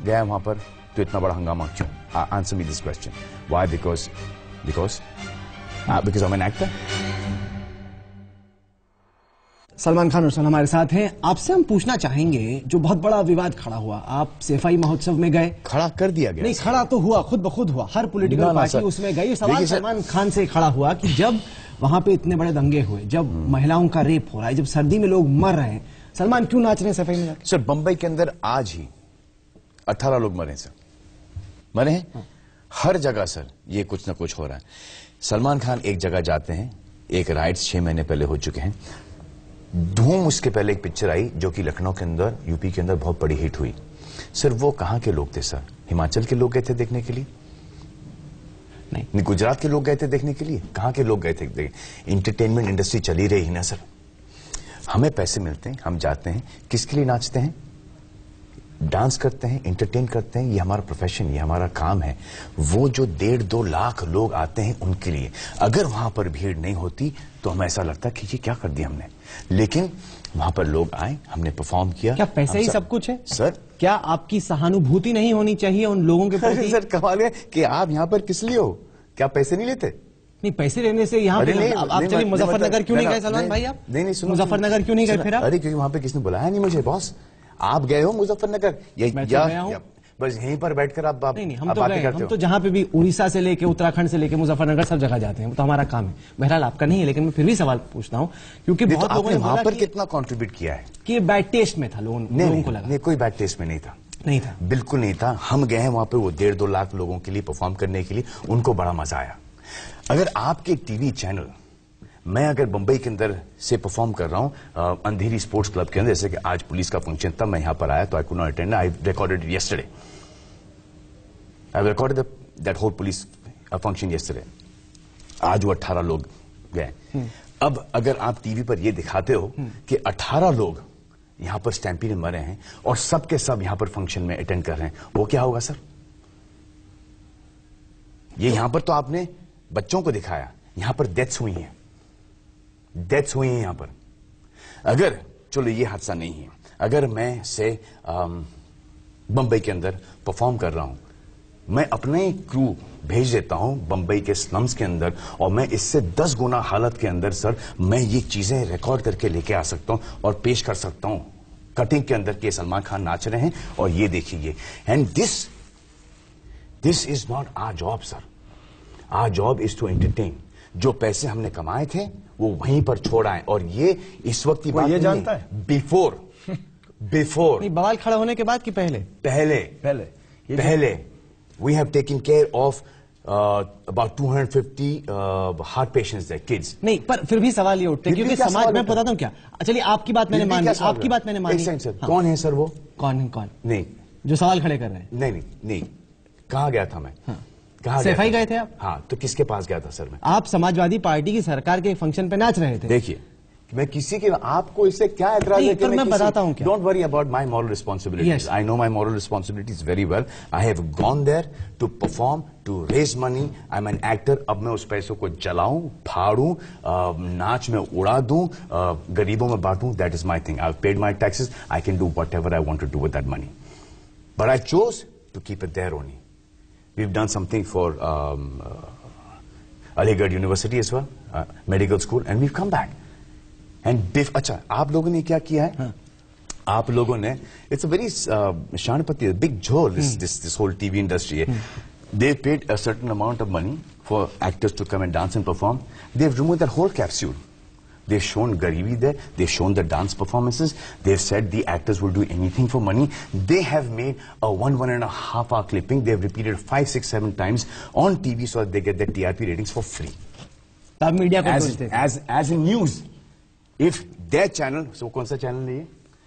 गया वहां पर तो इतना बड़ा हंगामा क्यों? Answer me this question. Why? Because I am an actor. Salman Khan और हमारे साथ हैं. आपसे हम पूछना चाहेंगे, जो बहुत बड़ा विवाद खड़ा हुआ, आप सैफई महोत्सव में गए. खड़ा कर दिया गया. नहीं, खड़ा तो हुआ, खुद ब खुद हुआ. हर पॉलिटिकल पार्टी उसमें गई. सवाल सलमान खान से खड़ा हुआ कि जब वहां पे इतने बड़े दंगे हुए, जब महिलाओं का रेप हो रहा है, जब सर्दी में लोग मर रहे हैं, सलमान क्यों नाच रहे हैं सैफई में? सर, बंबई के अंदर आज ही 18 लोग मरे सर. मरे हैं. हर जगह सर ये कुछ ना कुछ हो रहा है. सलमान खान एक जगह जाते हैं, एक राइट्स 6 महीने पहले हो चुके हैं. धूम उसके पहले एक पिक्चर आई जो कि लखनऊ के अंदर, यूपी के अंदर बहुत बड़ी हिट हुई. सर वो कहां के लोग थे सर? हिमाचल के लोग गए थे देखने के लिए? नहीं. गुजरात के लोग गए थे देखने के लिए? कहां के लोग गए थे? इंटरटेनमेंट इंडस्ट्री चली रही है ना सर. हमें पैसे मिलते हैं, हम जाते हैं, किसके लिए नाचते हैं? डांस करते हैं, एंटरटेन करते हैं. ये हमारा प्रोफेशन, ये हमारा काम है. वो जो 1.5-2 लाख लोग आते हैं उनके लिए, अगर वहां पर भीड़ नहीं होती तो हमें ऐसा लगता कि ये क्या कर दिया हमने. लेकिन वहां पर लोग आए, हमने परफॉर्म किया. क्या पैसे ही सब कुछ है सर? क्या आपकी सहानुभूति नहीं होनी चाहिए उन लोगों के प्रति? सर कमाल है कि आप यहाँ पर किस लिए हो? क्या पैसे नहीं लेते? नहीं, पैसे लेने से यहाँ पे आप चलिए मुजफ्फरनगर क्यों नहीं गए सलमान भाई? आप नहीं सुनो, मुजफ्फरनगर क्यों नहीं गए फिर आप? अरे क्योंकि वहां पे किसने बुलाया नहीं मुझे बॉस. आप गए हो मुजफ्फरनगर? बस यहीं पर बैठकर आप नहीं, हम तो गए. हम तो जहां पे भी उड़ीसा से लेके उत्तराखंड से लेके मुजफ्फरनगर सब जगह जाते हैं. तो हमारा काम है. बहरहाल आपका नहीं है, लेकिन मैं फिर भी सवाल पूछता हूं क्योंकि बहुत लोगों ने वहां पर कितना कंट्रीब्यूट किया है कि बैड टेस्ट में था लोगों को लगा. नहीं, कोई बैड टेस्ट में नहीं था. नहीं था, बिल्कुल नहीं था. हम गए हैं वहां पर वो 1.5-2 लाख लोगों के लिए परफॉर्म करने के लिए. उनको बड़ा मजा आया. अगर आपके टीवी चैनल, मैं अगर बंबई के अंदर से परफॉर्म कर रहा हूं अंधेरी स्पोर्ट्स क्लब के अंदर, जैसे कि आज पुलिस का फंक्शन था, मैं यहां पर आया तो I could not attend. I recorded yesterday. I recorded that whole police function yesterday. आज वो 18 लोग गए. अब अगर आप टीवी पर ये दिखाते हो कि 18 लोग यहां पर स्टैम्पीड में मरे हैं और सब के सब यहां पर फंक्शन में अटेंड कर रहे हैं, वो क्या होगा सर? ये यहां पर तो आपने बच्चों को दिखाया, यहां पर डेथ्स हुई हैं. डेथ्स हुई हैं यहां पर. अगर चलो ये हादसा नहीं है, अगर मैं से बंबई के अंदर परफॉर्म कर रहा हूं, मैं अपने क्रू भेज देता हूं बंबई के स्लम्स के अंदर और मैं इससे 10 गुना हालत के अंदर सर मैं ये चीजें रिकॉर्ड करके लेके आ सकता हूं और पेश कर सकता हूं कटिंग के अंदर कि सलमान खान नाच रहे हैं और ये देखिए ये. And this is not our job sir. Our job is to entertain. जो पैसे हमने कमाए थे वो वहीं पर छोड़ आए. और ये इस वक्त की बात ये जानता है बिफोर बवाल खड़ा होने के बाद कि पहले we have taken care of about 250 heart patients there, kids. नहीं, पर फिर भी सवाल ये उठते हैं क्योंकि समाज में बताता हूँ क्या. चलिए आपकी बात मैंने मान ली. आपकी बात मैंने मान ली. हाँ. कौन है सर वो? कौन नहीं, जो सवाल खड़े कर रहे हैं. नहीं. कहाँ गया था मैं? कहाँ सैफई गए थे आप? हाँ, तो किसके पास गया था सर मैं? आप समाजवादी पार्टी की सरकार के फंक्शन पे नाच रहे थे. देखिए, मैं किसी के, आपको इससे क्या एतराज है? मैं बताता हूं क्या. Don't worry about my moral responsibilities. I know my moral responsibilities very well. I have gone there to perform, to raise money. I am an actor. अब मैं उस पैसों को जलाऊं, फाड़ूं, नाच में उड़ा दूं, गरीबों में बांटूं. That is my thing. I paid my taxes. I can do whatever I want to do with that money. But I chose to keep it there only. We've done something for Aligarh University as well, medical school, and we've come back. And अच्छा, आप लोगों ने क्या किया है? आप लोगों ने, it's a very शानपति, big झोल, this whole TV industry. They paid a certain amount of money for actors to come and dance and perform. They've removed that whole capsule. They've shown Garibi there. They've shown the dance performances. They've said the actors will do anything for money. They have made a 1.5 hour clipping. They've repeated 5, 6, 7 times on TV so that they get their TRP ratings for free. Media as in news. If their channel, so कौन सा channel है ये?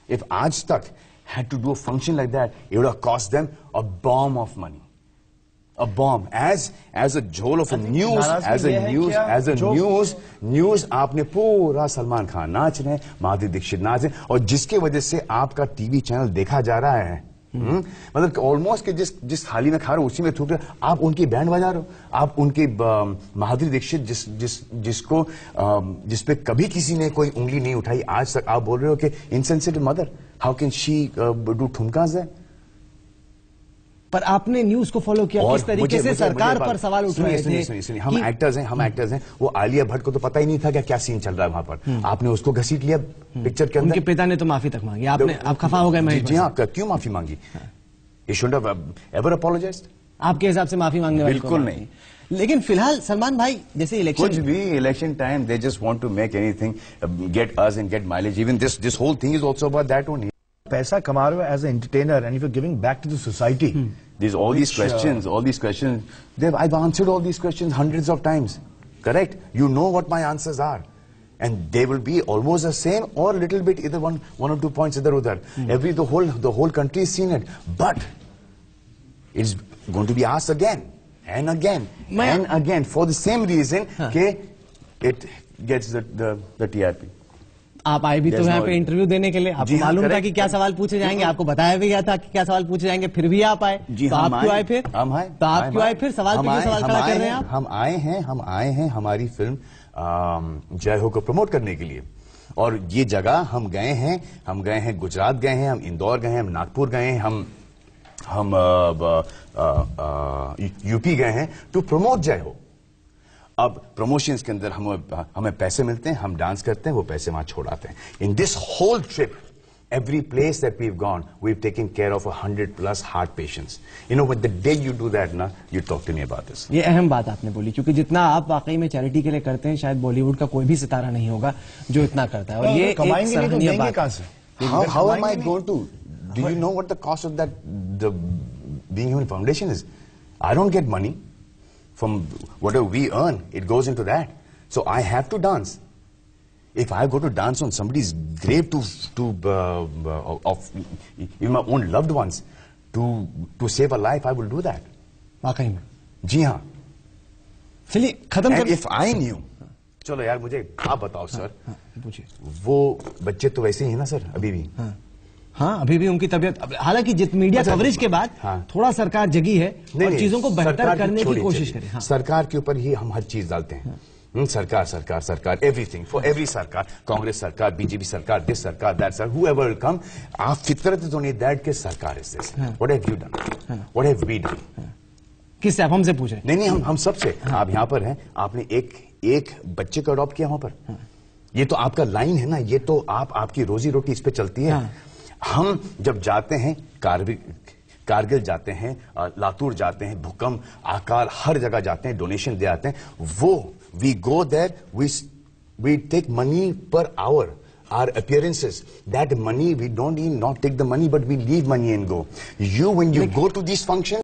If Aaj Tak had to do a function like that, it would have cost them a bomb of money. A bomb as a झोल of a news, news आपने पूरा सलमान खान नाच रहे हैं, माधुरी दीक्षित नाच रहे हैं, और जिसके वजह से आपका टीवी चैनल देखा जा रहा है. मतलब ऑलमोस्ट कि जिस थाली में खा रहे हो उसी में थूक रहे हो. आप उनकी बैंड बजा रहे हो. आप उनकी माधुरी दीक्षित जिस पे कभी किसी ने कोई उंगली नहीं उठाई आज तक, आप बोल रहे हो कि insensitive mother, how can she do ठुमकास है? पर आपने न्यूज को फॉलो किया, किस तरीके से सरकार पर सवाल उठ रहे थे। सुनिए, हम एक्टर्स हैं, वो आलिया भट्ट को तो पता ही नहीं था क्या सीन चल रहा है वहां पर। आपने उसको घसीट लिया पिक्चर के अंदर। उनके पिता ने तो माफी तक मांगी, आप खफा हो गए। जी हाँ, क्यों माफी मांगी? He shouldn't have ever apologized. आपके हिसाब से माफी मांगने वाले बिल्कुल नहीं। लेकिन फिलहाल सलमान भाई जैसे कुछ भी election time they just want to make anything, get us and get mileage. Even this whole thing is also about that only. पैसा कमा रहे हो as an entertainer and if you're giving back to the society. These all these questions. I've answered all these questions hundreds of times. Correct? You know what my answers are. And they will be almost the same or a little bit either one or two points either udhar. The whole country has seen it. But it's going to be asked again and again and again for the same reason that it gets the TRP. आप आए भी तो यहाँ पे interview देने के लिए, आपको मालूम था कि क्या सवाल पूछे जाएंगे, आपको बताया भी गया था कि क्या सवाल पूछे जाएंगे, फिर भी आप आए। तो आप क्यों आए फिर? हम आए। तो आप क्यों आए फिर? सवाल पे सवाल खड़ा कर रहे हैं आप। हम आए हैं हमारी फिल्म जय हो को प्रमोट करने के लिए। और ये जगह हम गए हैं गुजरात गए हैं, हम इंदौर गए हैं, हम नागपुर गए हैं, हम यूपी गए हैं टू प्रमोट जय हो। अब प्रमोशंस के अंदर हमें पैसे मिलते हैं, हम डांस करते हैं, वो पैसे वहां छोड़ाते हैं। In this whole trip every place that we've gone, we've taken care of 100+ heart patients. You know, when the day you do that, na, you talk to me about this. ये अहम बात आपने बोली, क्योंकि जितना आप वाकई में चैरिटी के लिए करते हैं, शायद बॉलीवुड का कोई भी सितारा नहीं होगा जो इतना करता है। और ये कमाएंगे नहीं तो देंगे कहां से? How am I going to? Do you know what the cost of the Being Human Foundation is? I don't get money from whatever we earn. It goes into that. So I have to dance. If I go to dance on somebody's grave of even my own loved ones to save a life, I will do that. वाकई में? जी हाँ। चलिए खत्म कर। If I knew, चलो यार मुझे आप बताओ सर। पूछिए। वो बच्चे तो वैसे ही है ना सर अभी भी? हाँ, अभी भी उनकी तबीयत, हालांकि जित मीडिया कवरेज के बाद थोड़ा सरकार जगी है और चीजों को बेहतर करने की कोशिश करे। सरकार के ऊपर ही हम हर चीज डालते हैं। सरकार, एवरीथिंग फॉर एवरी सरकार, कांग्रेस सरकार, बीजेपी सरकार, दिस सरकार, दैट सरकार, हूएवर विल कम, आप फितरत इज ओनली दैट के सरकार is this. What have you done? What have we done? किससे? आप हमसे पूछ रहे? नहीं, हम सबसे। आप यहाँ पर हैं, आपने एक बच्चे को अडॉप्ट किया वहां पर। ये तो आपका लाइन है ना, ये तो आपकी रोजी रोटी इस पे चलती है। हम जब जाते हैं कारगिल जाते हैं, लातूर जाते हैं, भूकंप, आकाल, हर जगह जाते हैं, डोनेशन दे आते हैं। वो we go there, we take money पर our, our appearances. That money, we don't even not take the money, but we leave money and go. You, when you go to these functions,